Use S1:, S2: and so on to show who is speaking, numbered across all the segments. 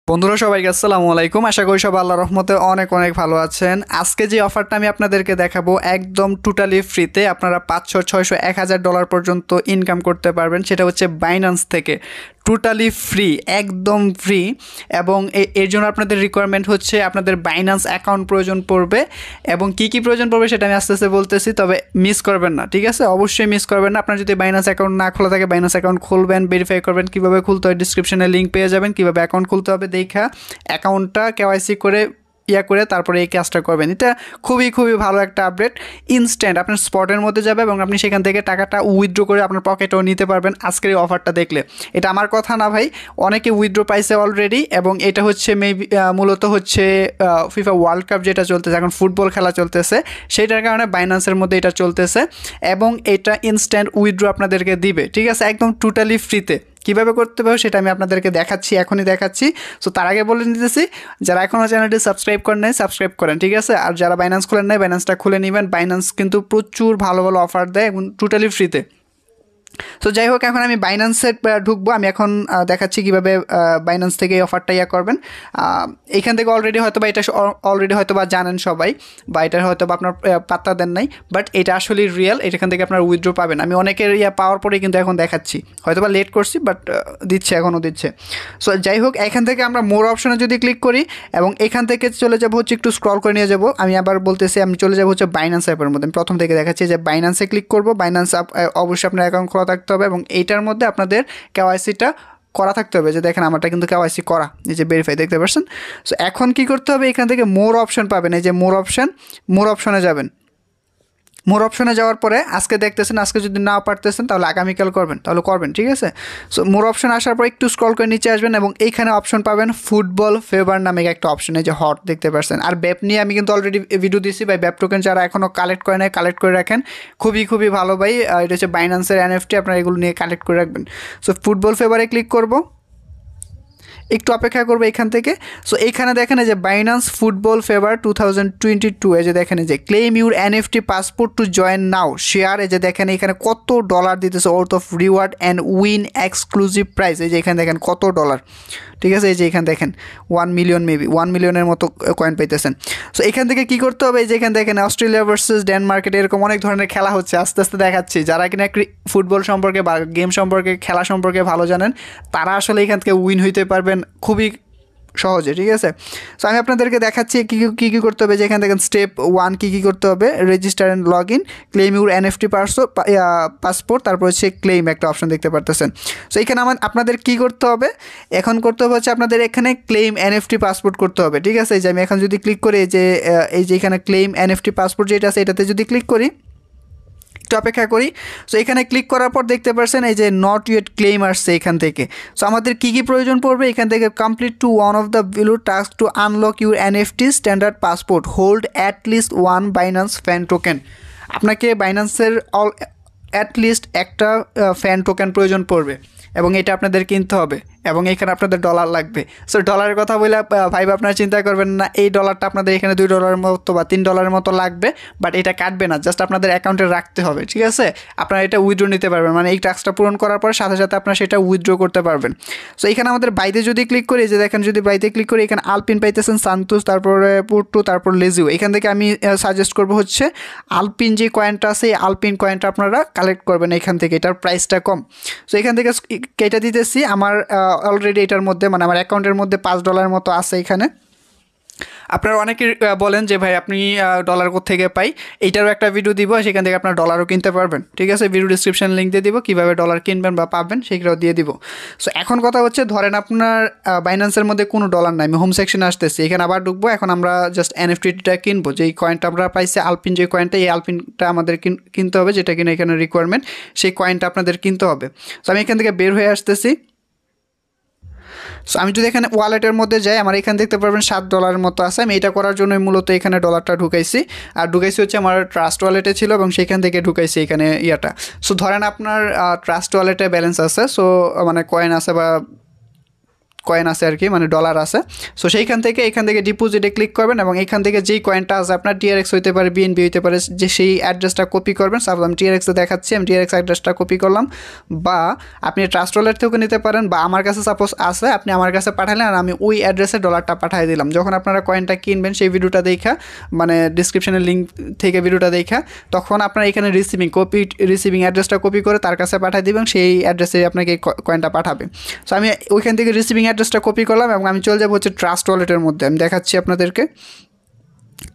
S1: বন্ধুরা সবাইকে আসসালামু আলাইকুম। আশা করি সবাই আল্লাহর রহমতে অনেক অনেক ভালো আছেন। আজকে যে অফারটা আমি আপনাদেরকে দেখাবো একদম টোটালি ফ্রিতে, আপনারা 500, 600, $1000 পর্যন্ত ইনকাম করতে পারবেন। সেটা হচ্ছে বাইন্যান্স থেকে, টোটালি ফ্রি, একদম ফ্রি। এবং এর জন্য আপনাদের রিকোয়ারমেন্ট হচ্ছে আপনাদের বাইন্যান্স অ্যাকাউন্ট প্রয়োজন পড়বে। এবং কি কি প্রয়োজন পড়বে সেটা আমি আস্তে আস্তে বলতেছি, তবে মিস করবেন না, ঠিক আছে? অবশ্যই মিস করবেন না। আপনার যদি বাইন্যান্স অ্যাকাউন্ট না খোলা থাকে, বাইন্যান্স অ্যাকাউন্ট খুলবেন, ভেরিফাই করবেন। কীভাবে খুলতে হয় ডিসক্রিপশনে লিঙ্ক পেয়ে যাবেন। কীভাবে অ্যাকাউন্ট খুলতে হবে দেখা অ্যাকাউন্টটা কেওয়াইসি করে করে তারপরে এই কাজটা করবেন। এটা খুবই খুবই ভালো একটা আপডেট। ইনস্ট্যান্ট আপনার স্পটের মধ্যে যাবে এবং আপনি সেখান থেকে টাকাটা উইথড্র করে আপনার পকেটেও নিতে পারবেন আজকের এই অফারটা দেখলে। এটা আমার কথা না ভাই, অনেকে উইথড্র পাইছে অলরেডি। এবং এটা হচ্ছে মূলত হচ্ছে ফিফা ওয়ার্ল্ড কাপ যেটা চলতেছে এখন, ফুটবল খেলা চলতেছে, সেইটার কারণে বাইন্যান্সের মধ্যে এটা চলতেছে। এবং এটা ইনস্ট্যান্ট উইথড্র আপনাদেরকে দিবে, ঠিক আছে, একদম টোটালি ফ্রিতে। কীভাবে করতে পারো সেটা আমি আপনাদেরকে দেখাচ্ছি, এখনই দেখাচ্ছি। সো তার আগে বলে নিতেছি, যারা এখনও চ্যানেলটি সাবস্ক্রাইব করেন নাই সাবস্ক্রাইব করেন, ঠিক আছে? আর যারা বাইন্যান্স খুলেন নাই বাইন্যান্সটা খুলে নেবেন। বাইন্যান্স কিন্তু প্রচুর ভালো ভালো অফার দেয় এবং টোটালি ফ্রিতে। সো যাই হোক, এখন আমি বাইন্যান্সে ঢুকবো। আমি এখন দেখাচ্ছি কীভাবে বাইন্যান্স থেকে এই অফারটা করবেন। এইখান থেকে অলরেডি হয়তো বা এটা অলরেডি হয়তো বা জানেন সবাই, বা এটা হয়তো বা আপনার পাত্তা দেন নাই, বাট এটা আসলে রিয়েল। এখান থেকে আপনার উইথড্র পাবেন। আমি অনেকের পাওয়ার পরেই কিন্তু এখন দেখাচ্ছি, হয়তো বা লেট করছি, বাট দিচ্ছে, এখনও দিচ্ছে। সো যাই হোক, এখান থেকে আমরা মোর অপশনে যদি ক্লিক করি এবং এখান থেকে চলে যাবো হচ্ছে, একটু স্ক্রল করে নিয়ে যাবো। আমি আবার বলতেছি, আমি চলে যাবো হচ্ছে বাইন্যান্স অ্যাপের মধ্যে। আমি প্রথম থেকে দেখাচ্ছি যে বাইন্যান্সে ক্লিক করবো। বাইন্যান্স অ্যাপ অবশ্যই আপনার অ্যাকাউন্ট খোলা থাকতে হবে এবং এইটার মধ্যে আপনাদের কেওয়াইসিটা করা থাকতে হবে। যে দেখেন আমারটা কিন্তু কেওয়াইসি করা, এই যে ভেরিফাই, দেখতে পাচ্ছেন। সো এখন কি করতে হবে, এখান থেকে মোর অপশন পাবেন, এই যে মোর অপশনে যাবেন। মোর অপশনে যাওয়ার পরে আজকে দেখতেছেন, আজকে যদি নাও পারতেছেন তাহলে আগামীকাল করবেন, তাহলে করবেন, ঠিক আছে? সো মোর অপশন আসার পর একটু স্ক্রল করে নিচে আসবেন এবং এইখানে অপশন পাবেন ফুটবল ফেভার নামে একটা অপশন, এই যে হট, দেখতে পাচ্ছেন। আর ব্যাপ নিয়ে আমি কিন্তু অলরেডি ভিডিও দিচ্ছি ভাই। ব্যাপ টোকেন যারা এখনও কালেক্ট করে নেয় কালেক্ট করে রাখেন, খুবই খুবই ভালো ভাই। এটা হচ্ছে বাইন্যান্সের এনএফটি, আপনারা এগুলো নিয়ে কালেক্ট করে রাখবেন। সো ফুটবল ফেভারে ক্লিক করব, একটু অপেক্ষা করবো এখান থেকে। সো এইখানে দেখেন যে বাইন্যান্স ফুটবল ফেভার 2022, এই যে দেখেন যে claim your NFT passport to join now share, এই যে দেখেন এখানে কত ডলার দিতেছে, worth of reward and win exclusive price, এই যে এখানে দেখেন কত ডলার, ঠিক আছে? এই যে এখানে দেখেন 1 মিলিয়ন, মেবি 1 মিলিয়নের মতো কয়েন পাইতেছেন। সো এখান থেকে কী করতে হবে, এই যে এখানে দেখেন অস্ট্রেলিয়া ভার্সেস ডেনমার্কের এরকম অনেক ধরনের খেলা হচ্ছে, আস্তে আস্তে দেখাচ্ছি। যারা কিনা ফুটবল সম্পর্কে বা গেম সম্পর্কে, খেলা সম্পর্কে ভালো জানেন, তারা আসলে এখান থেকে উইন হইতে পারবেন খুবই সহজে, ঠিক আছে? সো আমি আপনাদেরকে দেখাচ্ছি কী কী করতে হবে। যে এখানে দেখেন স্টেপ 1 কী করতে হবে, register and log in, claim your NFT passport, তারপর হচ্ছে ক্লেম একটা অপশন দেখতে পারতেছেন। সো এখানে আপনাদের কী করতে হবে, এখন করতে হবে হচ্ছে আপনাদের এখানে ক্লেম এনএফটি পাসপোর্ট করতে হবে, ঠিক আছে? এই যে আমি এখন যদি ক্লিক করি, এই যে এখানে ক্লেম এনএফটি পাসপোর্ট যেটা আছে, এটাতে যদি ক্লিক করি, একটু অপেক্ষা করি। সো এখানে ক্লিক করার পর দেখতে পাচ্ছেন এই যে নট ইয়েট ক্লেম আসছে এখান থেকে। সো আমাদের কী কী প্রয়োজন পড়বে, এখান থেকে complete to one of the below task to unlock your NFT standard passport, hold at least 1 Binance fan token. আপনাকে বাইন্যান্সের অ্যাটলিস্ট একটা ফ্যান টোকেন প্রয়োজন পড়বে এবং এটা আপনাদের কিনতে হবে এবং এখানে আপনাদের ডলার লাগবে। সো ডলারের কথা বলে ভাই আপনারা চিন্তা করবেন না, এই ডলারটা আপনাদের এখানে $2 মতো বা $3 মতো লাগবে, বাট এটা কাটবে না, জাস্ট আপনাদের অ্যাকাউন্টে রাখতে হবে, ঠিক আছে? আপনারা এটা উইথড্র নিতে পারবেন, মানে এই টাস্কটা পূরণ করার পর সাথে সাথে আপনারা সেটা উইথড্র করতে পারবেন। সো এখানে আমাদের বাইতে যদি ক্লিক করি, যে দেখেন যদি বাইতে ক্লিক করি, এখানে আলপিন পাইতেছেন, সান্তোস, তারপরে পুট্টু, তারপর লেজিও। এখান থেকে আমি সাজেস্ট করবো হচ্ছে আলপিন যে কয়েনটা আছে, এই আলপিন কয়েনটা আপনারা কালেক্ট করবেন এখান থেকে, এটার প্রাইসটা কম। সো এখান থেকে কেটে দিতেছি। আমার অলরেডি এটার মধ্যে, মানে আমার অ্যাকাউন্টের মধ্যে $5 মতো আছে এখানে। আপনারা অনেকে বলেন যে ভাই আপনি ডলার কোত্থেকে পাই, এইটারও একটা ভিডিও দিব, সেখান থেকে আপনার ডলারও কিনতে পারবেন, ঠিক আছে? ভিডিও ডিসক্রিপশন লিঙ্ক দিয়ে দিব, কীভাবে ডলার কিনবেন বা পাবেন সেগুলোও দিয়ে দিব। সো এখন কথা হচ্ছে, ধরেন আপনার বাইন্যান্সের মধ্যে কোনো ডলার নাই, আমি হোম সেকশনে আসতেছি, এখানে আবার ঢুকবো। এখন আমরা জাস্ট এনএফটিটা কিনবো, যেই কয়েনটা আমরা পাইছি আলপিন, যে কয়েনটা, এই আলপিনটা আমাদের কিনতে হবে, যেটা কিনা এখানে রিকোয়ারমেন্ট, সেই কয়েনটা আপনাদের কিনতে হবে। সো আমি এখান থেকে বের হয়ে আসতেছি। সো আমি যদি এখানে ওয়ালেটের মধ্যে যাই, আমার এখানে দেখতে পারবেন $7 মতো আছে। আমি এটা করার জন্য মূলত এখানে ডলারটা ঢুকাইছি, আর ঢুকাইছি হচ্ছে আমার ট্রাস্ট ওয়ালেটে ছিল এবং সেখান থেকে ঢুকাইছি এখানে ইয়াটা। সো ধরেন আপনার ট্রাস্ট ওয়ালেটে ব্যালেন্স আছে, সো মানে কয়েন আছে বা কয়েন আছে আর কি, মানে ডলার আছে। সো সেইখান থেকে এখান থেকে ডিপোজিটে ক্লিক করবেন এবং এখান থেকে যেই কয়েনটা আছে আপনার টিআরএক্স হইতে পারে, বিএনবি হইতে পারে, যে সেই অ্যাড্রেসটা কপি করবেন। সাপোজ আমি টিআরএক্সে দেখাচ্ছি, আমি টিআরএক্স অ্যাড্রেসটা কপি করলাম, বা আপনি ট্রাস্ট ওয়ালেট থেকেও নিতে পারেন, বা আমার কাছে সাপোজ আছে, আপনি আমার কাছে পাঠালেন আর আমি ওই অ্যাড্রেসে ডলারটা পাঠিয়ে দিলাম। যখন আপনারা কয়েনটা কিনবেন সেই ভিডিওটা দেখা, মানে ডিসক্রিপশনের লিঙ্ক থেকে ভিডিওটা দেখা, তখন আপনার এখানে রিসিভিং অ্যাড্রেসটা কপি করে তার কাছে পাঠিয়ে দিবেন, সেই অ্যাড্রেসে আপনাকে কয়েনটা পাঠাবে। সো আমি ওইখান থেকে রিসিভিং অ্যাড্রেসটা কপি করলাম এবং আমি চলে যাবো হচ্ছে ট্রাস্ট ওয়ালেটের মধ্যে। আমি দেখাচ্ছি আপনাদেরকে,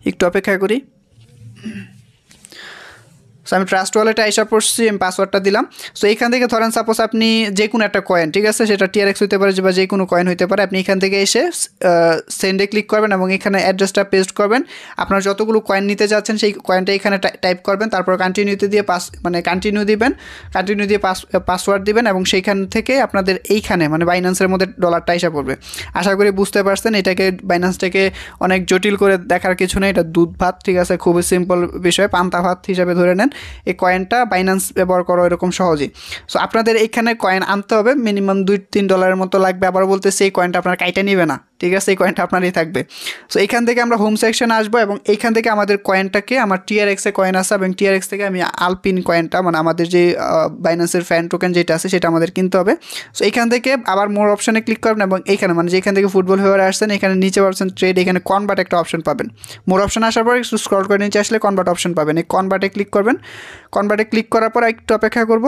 S1: একটু অপেক্ষা করি। সো আমি ট্রাস্ট ওয়ালেটে আইসা পড়ছি, আমি পাসওয়ার্ডটা দিলাম। সো এইখান থেকে ধরেন সাপোজ আপনি যে কোনো একটা কয়েন, ঠিক আছে, সেটা টিআরএক্স হইতে পারে বা যে কোনো কয়েন হইতে পারে, আপনি এখান থেকে এসে সেন্ডে ক্লিক করবেন এবং এখানে অ্যাড্রেসটা পেস্ট করবেন। আপনার যতগুলো কয়েন নিতে যাচ্ছেন সেই কয়েনটা এখানে টাইপ করবেন, তারপর কন্টিনিউতে দিয়ে কন্টিনিউ দিবেন, কন্টিনিউ দিয়ে পাসওয়ার্ড দিবেন এবং সেইখান থেকে আপনাদের এইখানে মানে বাইন্যান্সের মধ্যে ডলারটা এসে পড়বে। আশা করি বুঝতে পারছেন, এটাকে বাইন্যান্সটাকে অনেক জটিল করে দেখার কিছু নেই, এটা দুধ ভাত, ঠিক আছে, খুবই সিম্পল বিষয়, পান্তা ভাত হিসাবে ধরে নেন। এই কয়েনটা বাইন্যান্স ব্যবহার করো এরকম সহজেই। সো আপনাদের এখানে কয়েন আনতে হবে, মিনিমাম $2-3 মতো লাগবে। আবার বলতেছি এই কয়েনটা আপনার কাইটা নিবে না, ঠিক আছে, এই কয়েনটা আপনারই থাকবে। সো এখান থেকে আমরা হোম সেকশনে আসবো এবং এইখান থেকে আমাদের কয়েনটাকে, আমার টিআরএক্সে কয়েন আছে এবং টিআরএক্স থেকে আমি আলপিন কয়েনটা, মানে আমাদের যে বাইন্যান্সের ফ্যান টোকেন যেটা আছে সেটা আমাদের কিনতে হবে। সো এইখান থেকে আবার মোর অপশানে ক্লিক করবেন এবং এইখানে মানে যেখান থেকে ফুটবল ফেভারে আসছেন এখানে নিচে পাচ্ছেন ট্রেড, এখানে কনভার্ট একটা অপশন পাবেন। মোর অপশন আসার পর একটু স্ক্রল করে নিচে আসলে কনভার্ট অপশন পাবেন, এই কনভার্টে ক্লিক করবেন। কনভার্টে ক্লিক করার পর একটু অপেক্ষা করব।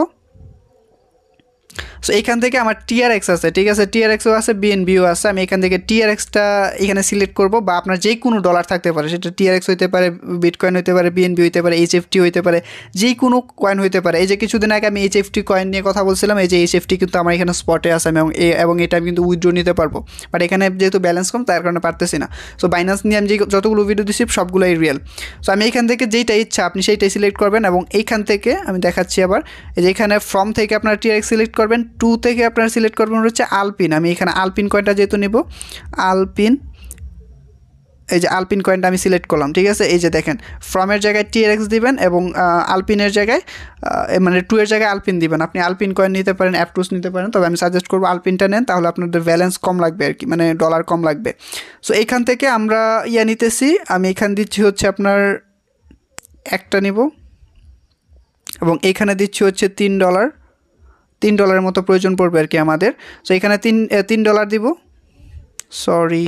S1: সো এইখান থেকে আমার টিআরএক্স আছে, ঠিক আছে, টিআরএক্সও আছে, বিএনবিও আছে। আমি এখান থেকে টিআরএক্সটা এখানে সিলেক্ট করব, বা আপনার যে কোনো ডলার থাকতে পারে, সেটা টিআরএক্স হইতে পারে, বিটকয়েন হইতে পারে, বিএনবি হইতে পারে, এইচএফটি হইতে পারে, যে কোনো কয়েন হইতে পারে। এই যে কিছুদিন আগে আমি এইচএফটি কয়েন নিয়ে কথা বলছিলাম, এই যে এইচএফটি কিন্তু আমার এখানে স্পটে আছে, এবং এটা আমি কিন্তু উইথড্র নিতে পারবো, বাট এখানে যেহেতু ব্যালেন্স কম তার কারণে পারতেছি না। সো বাইন্যান্স নিয়ে আমি যতগুলো ভিডিও দিচ্ছি সবগুলোই রিয়েল। সো আমি এখান থেকে যেইটা ইচ্ছা আপনি সেইটাই সিলেক্ট করবেন এবং এইখান থেকে আমি দেখাচ্ছি আবার, এই যে এখানে ফ্রম থেকে আপনার টিআরএক্স সিলেক্ট করবেন, টু থেকে আপনারা সিলেক্ট করবেন হচ্ছে আলপিন। আমি এখানে আলপিন কয়েনটা যেহেতু নিব, আলপিন, এই যে আলপিন কয়েনটা আমি সিলেক্ট করলাম, ঠিক আছে। এই যে দেখেন, ফ্রমের জায়গায় টিআরএক্স দিবেন এবং আলপিনের জায়গায় মানে টু এর জায়গায় আলপিন দিবেন। আপনি আলপিন কয়েন নিতে পারেন, অ্যাপটুস নিতে পারেন, তবে আমি সাজেস্ট করবো আলপিনটা নেন, তাহলে আপনাদের ব্যালেন্স কম লাগবে আর কি, মানে ডলার কম লাগবে। সো এইখান থেকে আমরা নিতেছি, আমি এখান দিচ্ছি হচ্ছে আপনার একটা নিব এবং এইখানে দিচ্ছি হচ্ছে $3 মতো প্রয়োজন পড়বে আর কি আমাদের। সো এখানে $3 দিব, সরি।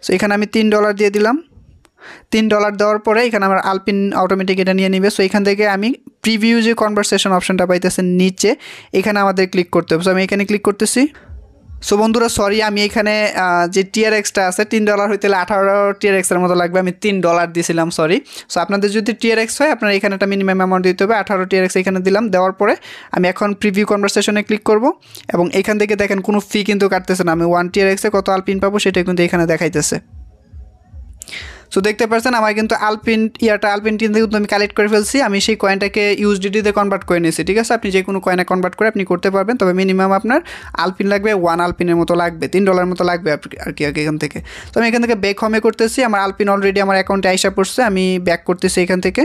S1: সো এখানে আমি $3 দিয়ে দিলাম। $3 দেওয়ার পরে এখানে আমার আলপিন অটোমেটিক এটা নিয়ে নিবে। সো এখান থেকে আমি প্রিভিউ যে কনভারসেশন অপশনটা পাইতেছেন নিচে, এখানে আমাদের ক্লিক করতে হবে। সো আমি এখানে ক্লিক করতেছি। সো বন্ধুরা সরি, আমি এখানে যে টিআরএক্সটা আছে $3 হইতে 18 টিআরএক্সের মতো লাগবে, আমি $3 দিয়েছিলাম, সরি। সো আপনাদের যদি টিআরএক্স হয় আপনার এখানে একটা মিনিমাম অ্যামাউন্ট দিতে হবে, 18 টিআরএক্স এখানে দিলাম। দেওয়ার পরে আমি এখন প্রিভিউ কনভারসেশনে ক্লিক করব এবং এখান থেকে দেখেন কোনো ফি কিন্তু কাটতেছে না, আমি 1 টিআরএক্সে কত আলপিন পাবো সেটা কিন্তু এখানে দেখাইতেছে। সো দেখতে পাচ্ছেন আমার কিন্তু আলপিন কিন্তু আমি কালেক্ট করে ফেলছি, আমি সেই কয়েনটাকে ইউএসডিটিতে কনভার্ট করে নিয়েছি, ঠিক আছে। আপনি যে কোনো কয়েনে কনভার্ট করে আপনি করতে পারবেন, তবে মিনিমাম আপনার আলপিন লাগবে 1 আলপিনের মতো লাগবে, $3 মতো লাগবে আর কি এখান থেকে। তো আমি এখান থেকে ব্যাক হোমে করতেছি, আমার আলপিন অলরেডি আমার অ্যাকাউন্টে আইসা পড়ছে, আমি ব্যাক করতেছি, এখান থেকে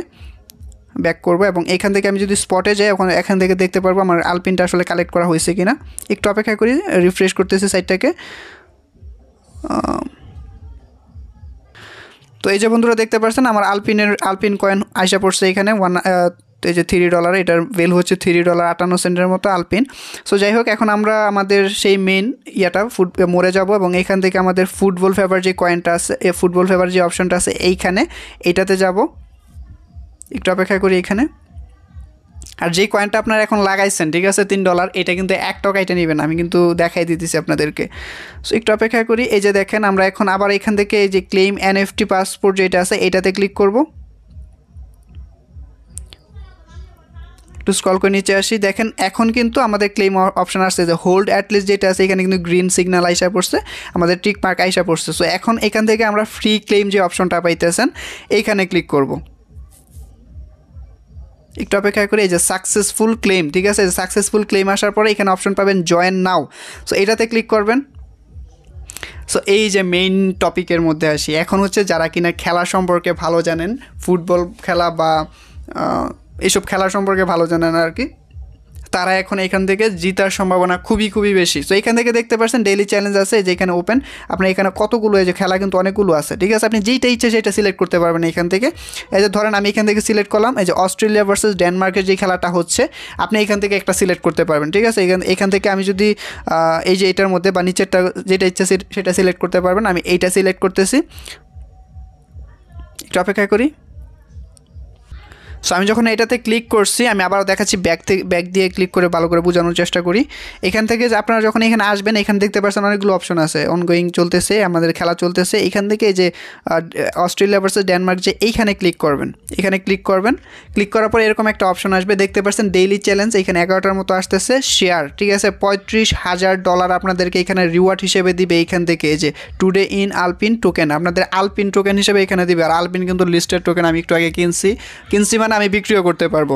S1: ব্যাক করবো এবং এখান থেকে আমি যদি স্পটে যাই এখান থেকে দেখতে পারবো আমার আলপিনটা আসলে কালেক্ট করা হয়েছে কিনা। একটু অপেক্ষা করি, রিফ্রেশ করতেছি সাইটটাকে। তো এই যে বন্ধুরা দেখতে পাচ্ছেন আমার আলপিন কয়েন আইসা পড়ছে এখানে এই যে $3, এটার ভ্যালু হচ্ছে $3.58 মতো আলপিন। সো যাই হোক, এখন আমরা আমাদের সেই মেইন মরে যাব এবং এইখান থেকে আমাদের ফুটবল ফেভার যে কয়েনটা আছে, ফুটবল ফেভার যে অপশনটা আছে এইখানে, এইটাতে যাব। একটু অপেক্ষা করি এখানে। আর যেই কয়েনটা আপনারা এখন লাগাইছেন, ঠিক আছে, $3, এটা কিন্তু এক টাকা এটা নেবেন, আমি কিন্তু দেখাই দিতেছি আপনাদেরকে। সো একটু অপেক্ষা করি। এই যে দেখেন, আমরা এখন আবার এখান থেকে এই যে ক্লেম এনএফটি পাসপোর্ট যেটা আছে এটাতে ক্লিক করব। একটু স্ক্রল করে নিচে আসি, দেখেন এখন কিন্তু আমাদের ক্লেম অপশন আসছে, যে হোল্ড অ্যাটলিস্ট যেটা আছে এখানে কিন্তু গ্রিন সিগন্যাল আইসা পড়ছে, আমাদের টিক মার্ক আইসা পড়ছে। সো এখন এখান থেকে আমরা ফ্রি ক্লেম যে অপশনটা পাইতেছেন এইখানে ক্লিক করব। একটু অপেক্ষা করে এই যে সাকসেসফুল ক্লেম, ঠিক আছে, সাকসেসফুল ক্লেম আসার পরে এখানে অপশন পাবেন জয়েন নাও। সো এটাতে ক্লিক করবেন। সো এই যে মেইন টপিকের মধ্যে আসি, এখন হচ্ছে যারা কিনা খেলা সম্পর্কে ভালো জানেন, ফুটবল খেলা বা এইসব খেলা সম্পর্কে ভালো জানেন আর কি, তারা এখন এখান থেকে জিতার সম্ভাবনা খুবই বেশি। সো এখান থেকে দেখতে পাচ্ছেন ডেইলি চ্যালেঞ্জ আছে, যে এখানে ওপেন, আপনার এখানে কতগুলো এই যে খেলা কিন্তু অনেকগুলো আছে, ঠিক আছে। আপনি যেইটা ইচ্ছে সেটা সিলেক্ট করতে পারবেন এখান থেকে। এই যে ধরেন আমি এখান থেকে সিলেক্ট করলাম, এই যে অস্ট্রেলিয়া ভার্সেস ডেনমার্কের যে খেলাটা হচ্ছে, আপনি এখান থেকে একটা সিলেক্ট করতে পারবেন, ঠিক আছে। এখান থেকে আমি যদি এই যে এটার মধ্যে বা নিচেরটা যেটা ইচ্ছে সেটা সিলেক্ট করতে পারবেন। আমি এইটা সিলেক্ট করতেছি, একটু অপেক্ষা করি। সো আমি যখন এটাতে ক্লিক করছি, আমি আবার দেখাচ্ছি ব্যাক দিয়ে ক্লিক করে ভালো করে বোঝানোর চেষ্টা করি। এখান থেকে আপনারা যখন এখানে আসবেন, এখানে দেখতে পাচ্ছেন অনেকগুলো অপশন আছে, অনগোয়িং চলতেছে, আমাদের খেলা চলতেছে। এখান থেকে যে অস্ট্রেলিয়া ভার্সেস ডেনমার্ক যে এইখানে ক্লিক করবেন, এখানে ক্লিক করবেন। ক্লিক করার পর এরকম একটা অপশন আসবে, দেখতে পাচ্ছেন ডেইলি চ্যালেঞ্জ, এখানে 11টার মতো আসতেছে শেয়ার, ঠিক আছে। $35,000 আপনাদেরকে এখানে রিওয়ার্ড হিসেবে দিবে এইখান থেকে। এই যে টুডে ইন আলপিন টোকেন, আপনাদের আলপিন টোকেন হিসেবে এখানে দিবে। আর আলপিন কিন্তু লিস্টেড টোকেন, আমি একটু আগে কিনছি মানে আমি বিক্রিও করতে পারবো।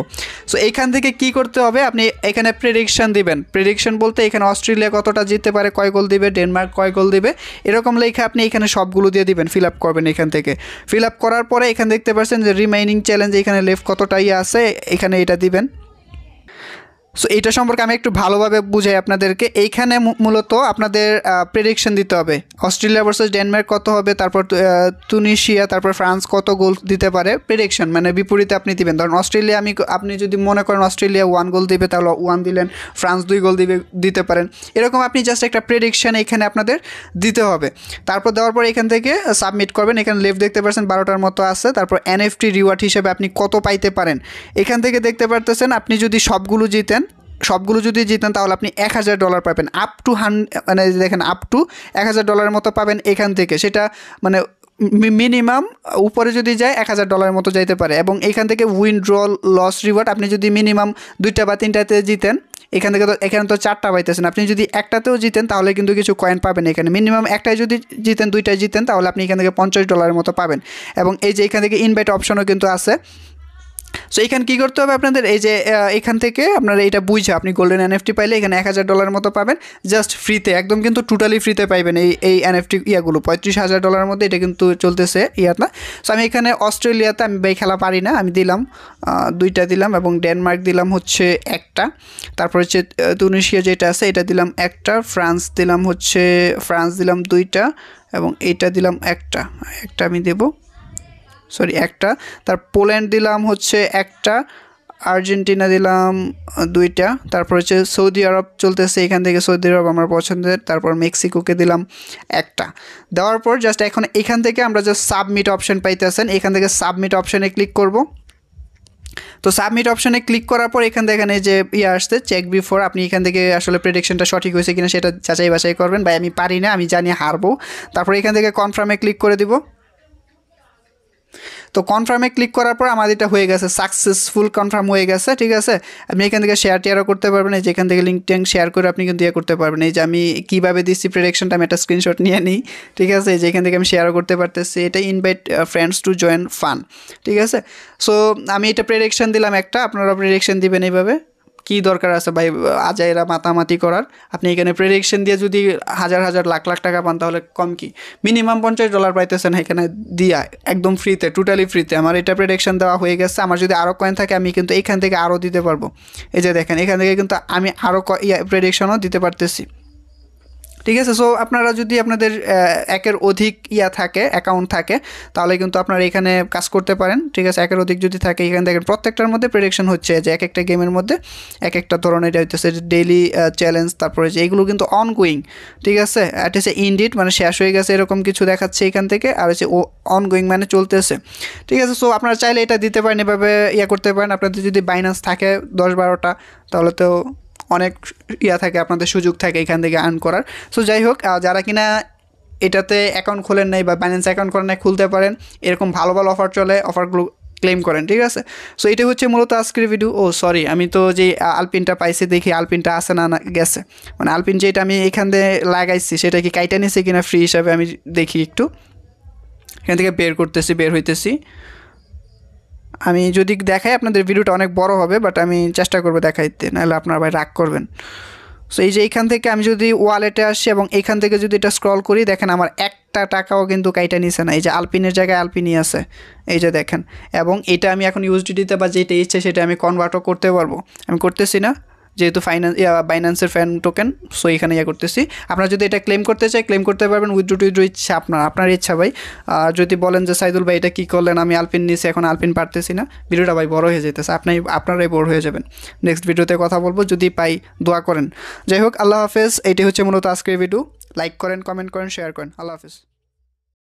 S1: সো এইখান থেকে কি করতে হবে, আপনি এখানে প্রেডিকশন দিবেন। প্রেডিকশন বলতে এখানে অস্ট্রেলিয়া কতটা জিততে পারে, কয় গোল দিবে, ডেনমার্ক কয় গোল দিবে, এরকম লেখা আপনি এখানে সবগুলো দিয়ে দিবেন, ফিল আপ করবেন। এখান থেকে ফিল আপ করার পরে এখানে দেখতে পাচ্ছেন যে রিমাইনিং চ্যালেঞ্জ, এখানে লেফট কতটা আছে, এখানে এটা দিবেন। সো এটা সম্পর্কে আমি একটু ভালোভাবে বুঝাই আপনাদেরকে। এইখানে মূলত আপনাদের প্রেডিকশন দিতে হবে, অস্ট্রেলিয়া ভার্সেস ডেনমার্ক কত হবে, তারপর তুনিশিয়া, তারপর ফ্রান্স কত গোল দিতে পারে, প্রেডিকশন মানে বিপরীতে আপনি দিবেন। ধরুন অস্ট্রেলিয়া, আপনি যদি মনে করেন অস্ট্রেলিয়া 1 গোল দিবে, তাহলে 1 দিলেন, ফ্রান্স 2 গোল দিতে পারেন, এরকম আপনি জাস্ট একটা প্রেডিকশন এখানে আপনাদের দিতে হবে। তারপর দেওয়ার পর এখান থেকে সাবমিট করবেন। এখানে লেফট দেখতে পাচ্ছেন 12টার মতো আছে। তারপর এনএফটি রিওয়ার্ড হিসেবে আপনি কত পাইতে পারেন, এখান থেকে দেখতে পারতেছেন। আপনি যদি সবগুলো জিতেন তাহলে আপনি $1,000 পাবেন, আপ টু মানে দেখেন আপ টু $1,000 মতো পাবেন এখান থেকে। সেটা মানে মিনিমাম উপরে যদি যায় $1,000 মতো যাইতে পারে। এবং এখান থেকে উইনড্র লস রিওয়ার্ড, আপনি যদি মিনিমাম 2টা বা 3টাতে জিতেন, এখানে তো 4টা পাইতেছেন, আপনি যদি একটাতেও জিতেন তাহলে কিন্তু কিছু কয়েন পাবেন এখানে। মিনিমাম একটাই যদি জিতেন, 2টায় জিতেন, তাহলে আপনি এখান থেকে $50 মতো পাবেন। এবং এই যে এখান থেকে ইনভাইট অপশনও কিন্তু আছে। সো এখানে কী করতে হবে আপনাদের, এই যে এখান থেকে আপনারা এটা বুঝে আপনি গোল্ডেন এনএফটি পাইলে এখানে $1,000 মতো পাবেন, জাস্ট ফ্রিতে, একদম কিন্তু টোটালি ফ্রিতে পাইবেন এই এনএফটি ইয়াগুলো। $35,000 মধ্যে এটা কিন্তু চলতেছে ইয়াটা। সো আমি এখানে অস্ট্রেলিয়াতে আমি খেলা পারি না, আমি দিলাম 2টা দিলাম, এবং ডেনমার্ক দিলাম হচ্ছে 1টা, তারপর হচ্ছে তুনিশিয়া যেটা আছে এটা দিলাম 1টা, ফ্রান্স দিলাম 2টা, এবং এইটা দিলাম একটা আমি দেবো, সরি 1টা। তার পোল্যান্ড দিলাম হচ্ছে 1টা, আর্জেন্টিনা দিলাম 2টা, তারপর হচ্ছে সৌদি আরব চলতেছে, এখান থেকে সৌদি আরব আমার পছন্দের, তারপর মেক্সিকোকে দিলাম 1টা। দেওয়ার পর জাস্ট এখন এখান থেকে আমরা জাস্ট সাবমিট অপশন পাইতেছেন, এখান থেকে সাবমিট অপশানে ক্লিক করব। তো সাবমিট অপশানে ক্লিক করার পর এখান থেকে এখানে যে আসছে চেক বিফোর, আপনি এখান থেকে আসলে প্রেডিকশনটা সঠিক হয়েছে কিনা সেটা যাচাই বাছাই করবেন। ভাই আমি পারি না, আমি জানি হারবো। তারপর এখান থেকে কনফার্মে ক্লিক করে দিব। তো কনফার্মে ক্লিক করার পর আমাদের এটা হয়ে গেছে, সাকসেসফুল কনফার্ম হয়ে গেছে, ঠিক আছে। আপনি এখান থেকে টেয়ারও করতে পারবেন, এই যে এখান থেকে লিঙ্ক শেয়ার করে আপনি কিন্তু করতে পারবেন। এই যে আমি কীভাবে দিচ্ছি প্রেডিকশনটা, আমি একটা স্ক্রিনশট নিয়ে নিই, ঠিক আছে। এই যে এখান থেকে আমি শেয়ারও করতে পারতেছি, এটা invite friends to join fun, ঠিক আছে। সো আমি এটা প্রেডিকশন দিলাম একটা, আপনারা প্রেডিকশন দিবেন এইভাবে। কী দরকার আছে ভাই আজাইরা মাতামাতি করার, আপনি এখানে প্রেডিকশন দিয়ে যদি হাজার লাখ টাকা পান তাহলে কম কি, মিনিমাম $50 পাইতেছেন এখানে দিয়া, একদম ফ্রিতে, টোটালি ফ্রিতে। আমার এটা প্রেডিকশন দেওয়া হয়ে গেছে। আমার যদি আরও কয়েন থাকে আমি কিন্তু এখান থেকে আরও দিতে পারবো। এই যে দেখেন এখান থেকে কিন্তু আমি আরও প্রেডিকশনও দিতে পারতেছি, ঠিক আছে। সো আপনারা যদি আপনাদের একের অধিক অ্যাকাউন্ট থাকে তাহলে কিন্তু আপনারা এখানে কাজ করতে পারেন, ঠিক আছে। একের অধিক যদি থাকে, এখানে দেখেন প্রত্যেকটার মধ্যে প্রেডিকশন হচ্ছে, যে এক একটা গেমের মধ্যে এক একটা ধরনের এটা হচ্ছে ডেইলি চ্যালেঞ্জ, তারপরে যে এগুলো কিন্তু অনগোয়িং, ঠিক আছে। এটা হচ্ছে ইনডিট মানে শেষ হয়ে গেছে এরকম কিছু দেখাচ্ছে এখান থেকে, আর হচ্ছে অনগোয়িং মানে চলতেছে, ঠিক আছে। সো আপনারা চাইলে এটা দিতে পারেন, এভাবে করতে পারেন। আপনাদের যদি বাইন্যান্স থাকে 10-12টা তাহলে তো অনেক থাকে, আপনাদের সুযোগ থাকে এখান থেকে আর্ন করার। সো যাই হোক, যারা কিনা এটাতে অ্যাকাউন্ট খোলেন নাই বা বাইন্যান্স অ্যাকাউন্ট করেন নাই, খুলতে পারেন। এরকম ভালো অফার চলে, অফারগুলো ক্লেম করেন, ঠিক আছে। সো এটা হচ্ছে মূলত আজকের ভিডিও। সরি, আমি তো যে আলপিনটা পাইছি দেখি আলপিনটা আসে না গেছে, মানে আলপিন যেটা আমি এখান থেকে লাগাইছি সেটা কি কাইটা নিছে কিনা ফ্রি হিসাবে আমি দেখি একটু। এখান থেকে বের হইতেছি। আমি যদি দেখাই আপনাদের ভিডিওটা অনেক বড় হবে, বাট আমি চেষ্টা করবো দেখাইতে, নাহলে আপনারা ভাই রাগ করবেন। সো এই যে এইখান থেকে আমি যদি ওয়ালেটে আসি এবং এইখান থেকে যদি এটা স্ক্রল করি, দেখেন আমার একটা টাকাও কিন্তু কাইটা নিছে না। এই যে আলপিনের জায়গায় আলপিনই আছে, এই যে দেখেন। এবং এটা আমি এখন ইউএসডিটিতে বা যেটা ইচ্ছে সেটা আমি কনভার্টও করতে পারবো। আমি করতেছি না, যেহেতু বাইন্যান্সের ফ্যান টোকেন, সো এখানে করতেছি। আপনারা যদি এটা ক্লেম করতে চাই ক্লেম করতে পারবেন, উইথড্র ইচ্ছা আপনার ইচ্ছা ভাই। আর যদি বলেন যে সাইদুল ভাই এটা কী করলেন, আমি আলপিন নিয়েছি এখন আলপিন পারতেছি না, ভিডিওটা ভাই বড় হয়ে যেতেছে, আপনারাই বড় হয়ে যাবেন। নেক্সট ভিডিওতে কথা বলবো, যদি পাই দোয়া করেন। যাই হোক, আল্লাহ হাফেজ। এইটাই হচ্ছে মূলত আজকের ভিডিও। লাইক করেন, কমেন্ট করেন, শেয়ার করেন। আল্লাহ হাফেজ।